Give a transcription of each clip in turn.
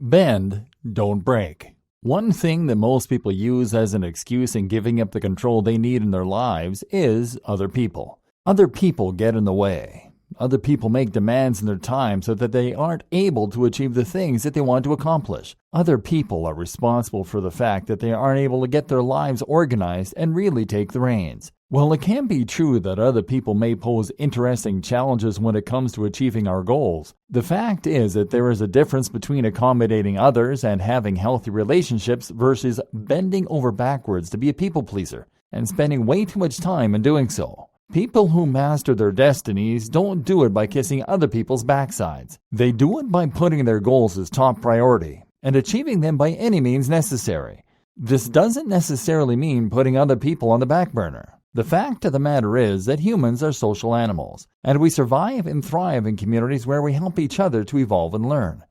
Bend, don't break. One thing that most people use as an excuse in giving up the control they need in their lives is other people. Other people get in the way. Other people make demands in their time so that they aren't able to achieve the things that they want to accomplish. Other people are responsible for the fact that they aren't able to get their lives organized and really take the reins. While it can be true that other people may pose interesting challenges when it comes to achieving our goals, the fact is that there is a difference between accommodating others and having healthy relationships versus bending over backwards to be a people pleaser and spending way too much time in doing so. People who master their destinies don't do it by kissing other people's backsides. They do it by putting their goals as top priority and achieving them by any means necessary. This doesn't necessarily mean putting other people on the back burner. The fact of the matter is that humans are social animals, and we survive and thrive in communities where we help each other to evolve and learn.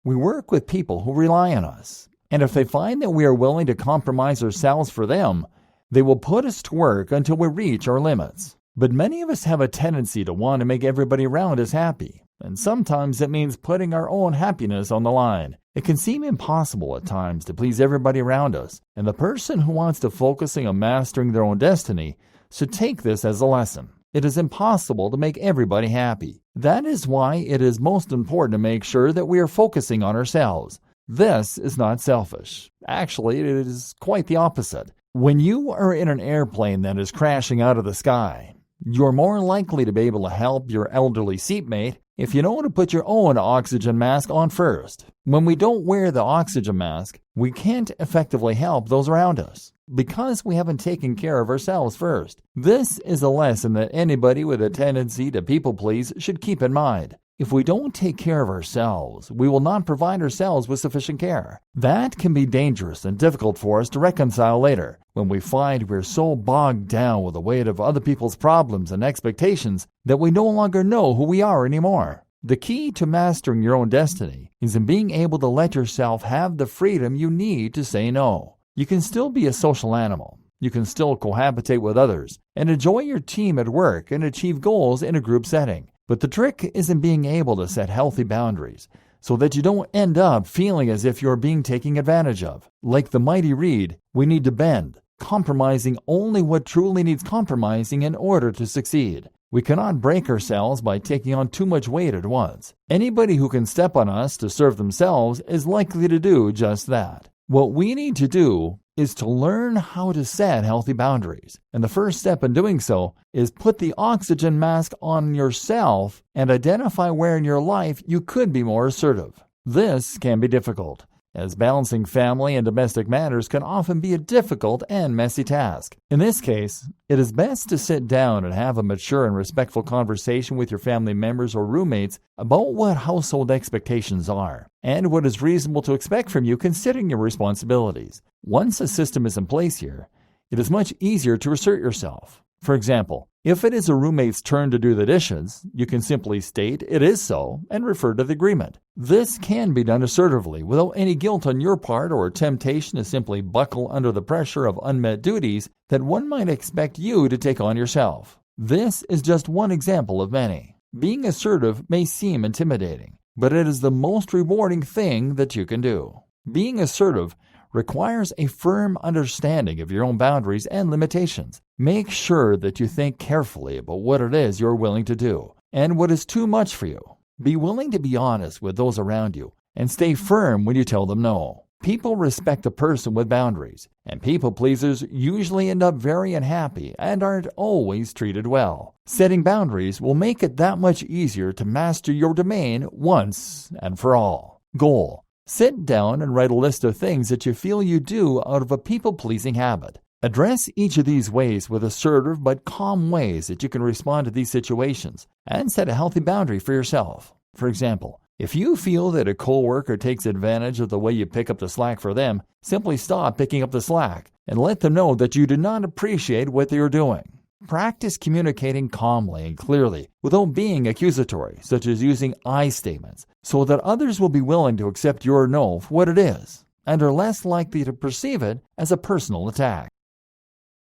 We work with people who rely on us, and if they find that we are willing to compromise ourselves for them, they will put us to work until we reach our limits. But many of us have a tendency to want to make everybody around us happy, and sometimes it means putting our own happiness on the line. It can seem impossible at times to please everybody around us, and the person who wants to focus on mastering their own destiny should take this as a lesson. It is impossible to make everybody happy. That is why it is most important to make sure that we are focusing on ourselves. This is not selfish. Actually, it is quite the opposite. When you are in an airplane that is crashing out of the sky, you are more likely to be able to help your elderly seatmate if you know to put your own oxygen mask on first. When we don't wear the oxygen mask, we can't effectively help those around us because we haven't taken care of ourselves first. This is a lesson that anybody with a tendency to people please should keep in mind. If we don't take care of ourselves, we will not provide ourselves with sufficient care. That can be dangerous and difficult for us to reconcile later, when we find we're so bogged down with the weight of other people's problems and expectations that we no longer know who we are anymore. The key to mastering your own destiny is in being able to let yourself have the freedom you need to say no. You can still be a social animal. You can still cohabitate with others and enjoy your team at work and achieve goals in a group setting. But the trick is in being able to set healthy boundaries so that you don't end up feeling as if you're being taken advantage of. Like the mighty reed, we need to bend, compromising only what truly needs compromising in order to succeed. We cannot break ourselves by taking on too much weight at once. Anybody who can step on us to serve themselves is likely to do just that. What we need to do is to learn how to set healthy boundaries. And the first step in doing so is put the oxygen mask on yourself and identify where in your life you could be more assertive. This can be difficult, as balancing family and domestic matters can often be a difficult and messy task. In this case, it is best to sit down and have a mature and respectful conversation with your family members or roommates about what household expectations are and what is reasonable to expect from you considering your responsibilities. Once a system is in place here, it is much easier to assert yourself. For example, if it is a roommate's turn to do the dishes, you can simply state it is so and refer to the agreement. This can be done assertively without any guilt on your part or temptation to simply buckle under the pressure of unmet duties that one might expect you to take on yourself. This is just one example of many. Being assertive may seem intimidating, but it is the most rewarding thing that you can do. Being assertive requires a firm understanding of your own boundaries and limitations. Make sure that you think carefully about what it is you're willing to do and what is too much for you. Be willing to be honest with those around you and stay firm when you tell them no. People respect a person with boundaries, and people pleasers usually end up very unhappy and aren't always treated well. Setting boundaries will make it that much easier to master your domain once and for all. Goal: sit down and write a list of things that you feel you do out of a people-pleasing habit. Address each of these ways with assertive but calm ways that you can respond to these situations and set a healthy boundary for yourself. For example, if you feel that a coworker takes advantage of the way you pick up the slack for them, simply stop picking up the slack and let them know that you do not appreciate what they are doing. Practice communicating calmly and clearly without being accusatory, such as using I statements, so that others will be willing to accept your no for what it is and are less likely to perceive it as a personal attack.